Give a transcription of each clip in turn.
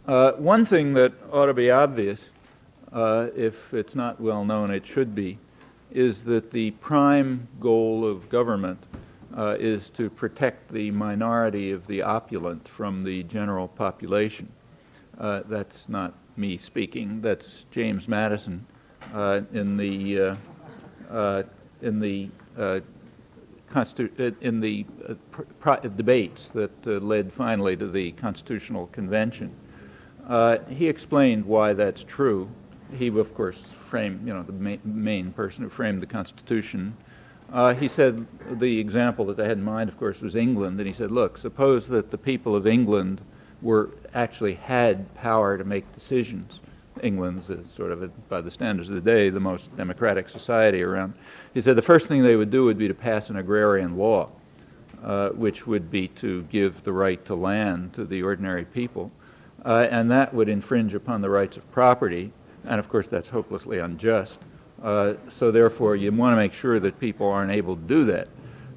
One thing that ought to be obvious, if it's not well known, it should be, is that the prime goal of government is to protect the minority of the opulent from the general population. That's not me speaking. That's James Madison in the debates that led finally to the Constitutional Convention. He explained why that's true. He, of course, framed, the main person who framed the Constitution. He said the example that they had in mind, of course, was England. And he said, look, suppose that the people of England actually had power to make decisions. England's sort of, by the standards of the day, the most democratic society around. He said the first thing they would do would be to pass an agrarian law, which would be to give the right to land to the ordinary people. And that would infringe upon the rights of property, and of course that's hopelessly unjust. So therefore you want to make sure that people aren't able to do that.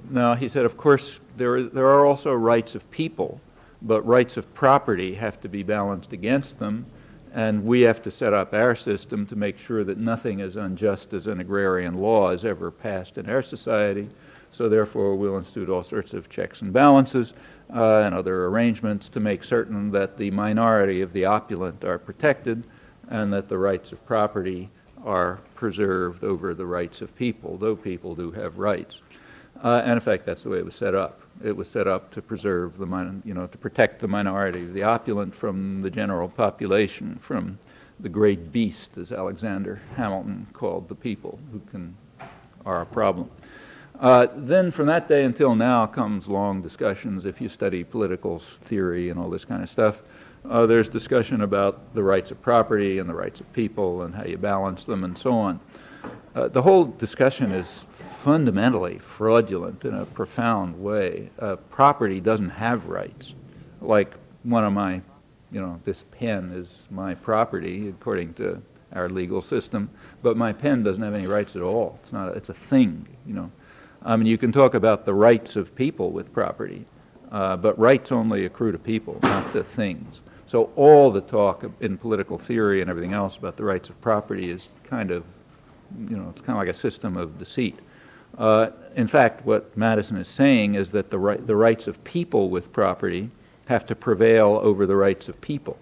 Now, he said, of course, there are also rights of people, but rights of property have to be balanced against them, and we have to set up our system to make sure that nothing as unjust as an agrarian law is ever passed in our society. So therefore we'll institute all sorts of checks and balances and other arrangements to make certain that the minority of the opulent are protected and that the rights of property are preserved over the rights of people, though people do have rights. And in fact, that's the way it was set up. It was set up to preserve to protect the minority of the opulent from the general population, from the great beast, as Alexander Hamilton called the people, who are a problem. Then from that day until now comes long discussions. If you study political theory and all this kind of stuff, there's discussion about the rights of property and the rights of people and how you balance them and so on. The whole discussion is fundamentally fraudulent in a profound way. Property doesn't have rights. Like one of my, this pen is my property according to our legal system, but my pen doesn't have any rights at all. It's a thing, I mean, you can talk about the rights of people with property, but rights only accrue to people, not to things. So all the talk in political theory and everything else about the rights of property is kind of, it's kind of like a system of deceit. In fact, what Madison is saying is that the rights of people with property have to prevail over the rights of people.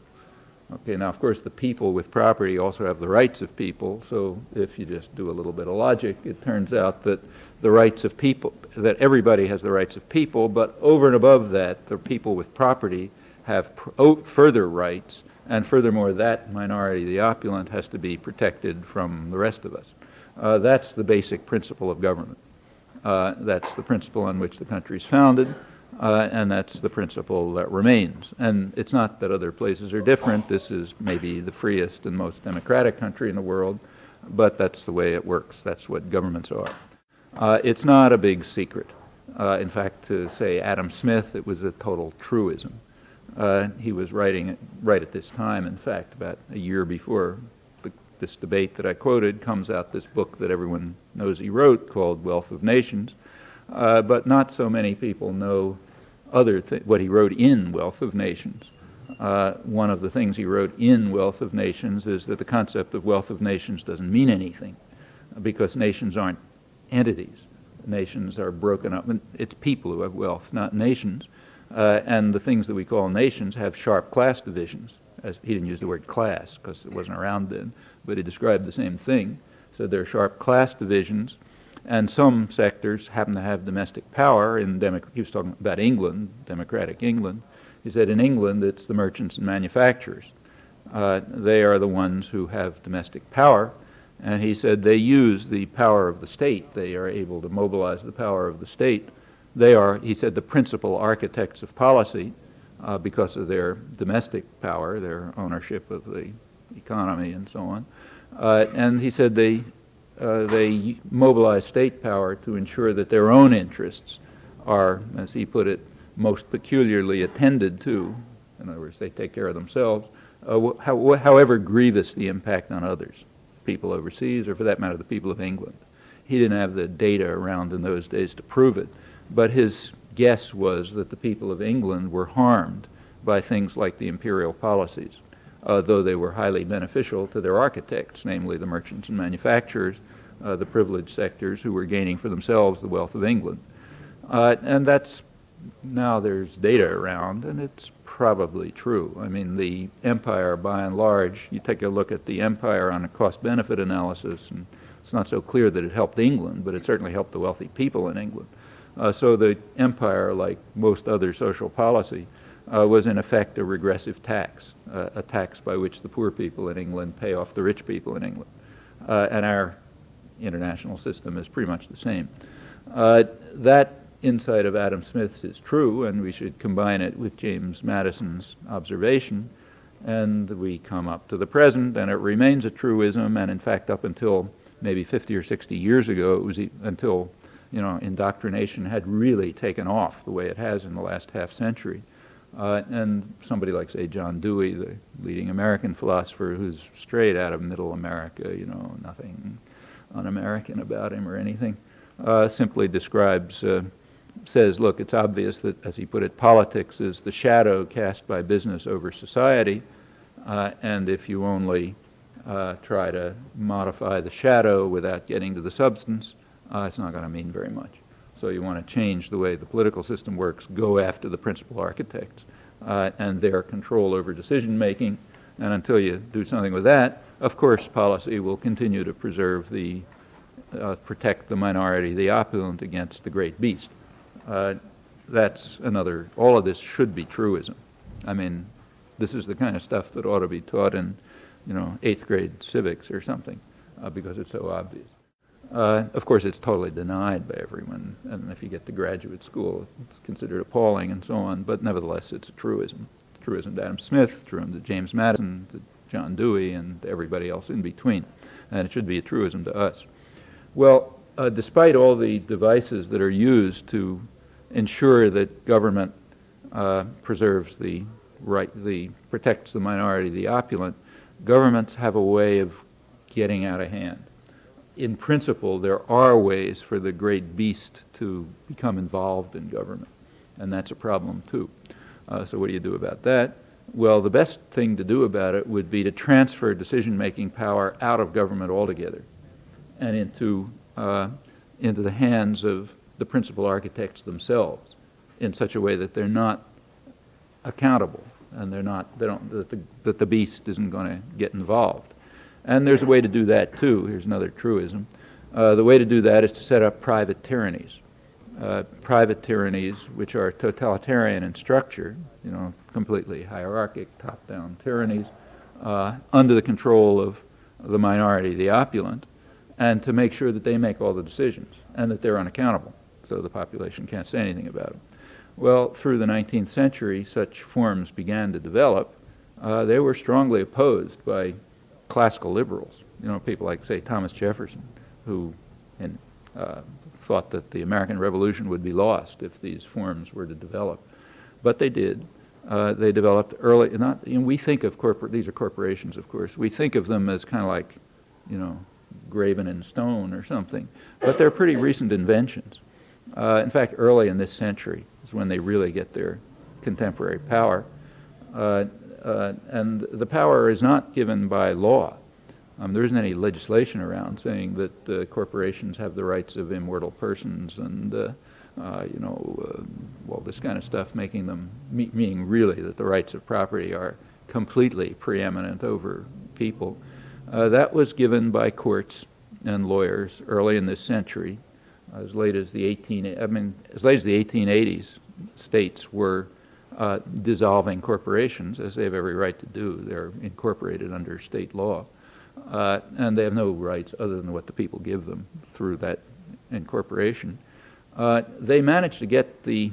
Okay, now of course the people with property also have the rights of people, so if you just do a little bit of logic, it turns out that the rights of people, that everybody has the rights of people, but over and above that, the people with property have further rights, and furthermore that minority, the opulent, has to be protected from the rest of us. That's the basic principle of government. That's the principle on which the country is founded, and that's the principle that remains. And it's not that other places are different. This is maybe the freest and most democratic country in the world, but that's the way it works. That's what governments are. It's not a big secret. In fact, to say Adam Smith, it was a total truism. He was writing right at this time, in fact, about a year before this debate that I quoted, comes out this book that everyone knows he wrote called Wealth of Nations, but not so many people know what he wrote in Wealth of Nations. One of the things he wrote in Wealth of Nations is that the concept of wealth of nations doesn't mean anything, because nations aren't entities. Nations are broken up. It's people who have wealth, not nations. And the things that we call nations have sharp class divisions. He didn't use the word class because it wasn't around then, but he described the same thing. So there are sharp class divisions, and some sectors happen to have domestic power. He was talking about England, democratic England. He said in England it's the merchants and manufacturers. They are the ones who have domestic power, and he said they use the power of the state. They are able to mobilize the power of the state. They are, he said, the principal architects of policy because of their domestic power, their ownership of the economy and so on. And he said they mobilize state power to ensure that their own interests are, as he put it, most peculiarly attended to. In other words, they take care of themselves, however grievous the impact on others, people overseas, or for that matter, the people of England. He didn't have the data around in those days to prove it, but his guess was that the people of England were harmed by things like the imperial policies. though they were highly beneficial to their architects, namely the merchants and manufacturers, the privileged sectors who were gaining for themselves the wealth of England. And that's, now there's data around, and it's probably true. I mean, the empire, by and large, you take a look at the empire on a cost-benefit analysis, and it's not so clear that it helped England, but it certainly helped the wealthy people in England. So the empire, like most other social policy, was in effect a regressive tax, a tax by which the poor people in England pay off the rich people in England. And our international system is pretty much the same. That insight of Adam Smith's is true, and we should combine it with James Madison's observation, and we come up to the present, and it remains a truism, and in fact up until maybe 50 or 60 years ago, it was until, you know, indoctrination had really taken off the way it has in the last half century. And somebody like, say, John Dewey, the leading American philosopher, who's straight out of middle America, you know, nothing un-American about him or anything, simply describes, says, look, it's obvious that, as he put it, politics is the shadow cast by business over society, and if you only try to modify the shadow without getting to the substance, it's not going to mean very much. So you want to change the way the political system works, go after the principal architects and their control over decision-making, and until you do something with that, of course, policy will continue to preserve the, protect the minority, the opulent, against the great beast. That's another, all of this should be truism. I mean, this is the kind of stuff that ought to be taught in, you know, 8th grade civics or something, because it's so obvious. Of course, it's totally denied by everyone, and if you get to graduate school, it's considered appalling and so on, but nevertheless, it's a truism. Truism to Adam Smith, truism to James Madison, to John Dewey, and to everybody else in between, and it should be a truism to us. Well, despite all the devices that are used to ensure that government preserves the right, protects the minority, the opulent, governments have a way of getting out of hand. In principle, there are ways for the great beast to become involved in government, and that's a problem too. So what do you do about that? Well, the best thing to do about it would be to transfer decision-making power out of government altogether and into the hands of the principal architects themselves in such a way that they're not accountable and that the beast isn't going to get involved. And there's a way to do that too. Here's another truism. The way to do that is to set up private tyrannies. Private tyrannies which are totalitarian in structure, you know, completely hierarchic, top-down tyrannies, under the control of the minority, the opulent, and to make sure that they make all the decisions and that they're unaccountable, so the population can't say anything about them. Well, through the 19th century, such forms began to develop. They were strongly opposed by classical liberals, you know, people like, say, Thomas Jefferson, who thought that the American Revolution would be lost if these forms were to develop. But they did. They developed early, we think of these are corporations, of course. We think of them as kind of like, you know, graven in stone or something. But they're pretty recent inventions. In fact, early in this century is when they really get their contemporary power. And the power is not given by law. There isn't any legislation around saying that corporations have the rights of immortal persons and, all this kind of stuff, making them, meaning really that the rights of property are completely preeminent over people. That was given by courts and lawyers early in this century. As late as the 1880s, states were dissolving corporations, as they have every right to do. They're incorporated under state law. And they have no rights other than what the people give them through that incorporation. They managed to get the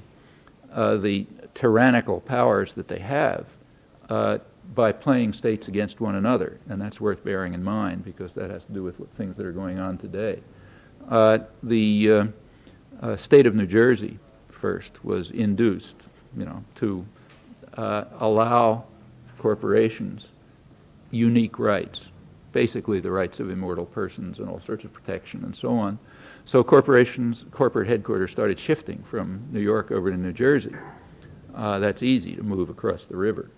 tyrannical powers that they have by playing states against one another, and that's worth bearing in mind because that has to do with things that are going on today. The state of New Jersey first was induced, you know, to allow corporations unique rights, basically the rights of immortal persons and all sorts of protection and so on. So corporations, corporate headquarters started shifting from New York over to New Jersey. That's easy to move across the river.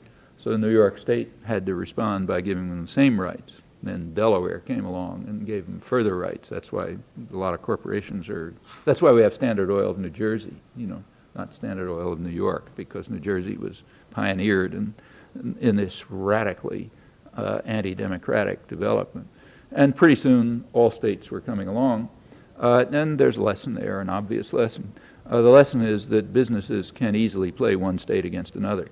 So New York State had to respond by giving them the same rights. Then Delaware came along and gave them further rights. That's why a lot of corporations that's why we have Standard Oil of New Jersey, not Standard Oil of New York, because New Jersey was pioneered in this radically anti-democratic development. And pretty soon, all states were coming along. And there's a lesson there, an obvious lesson. The lesson is that businesses can easily play one state against another.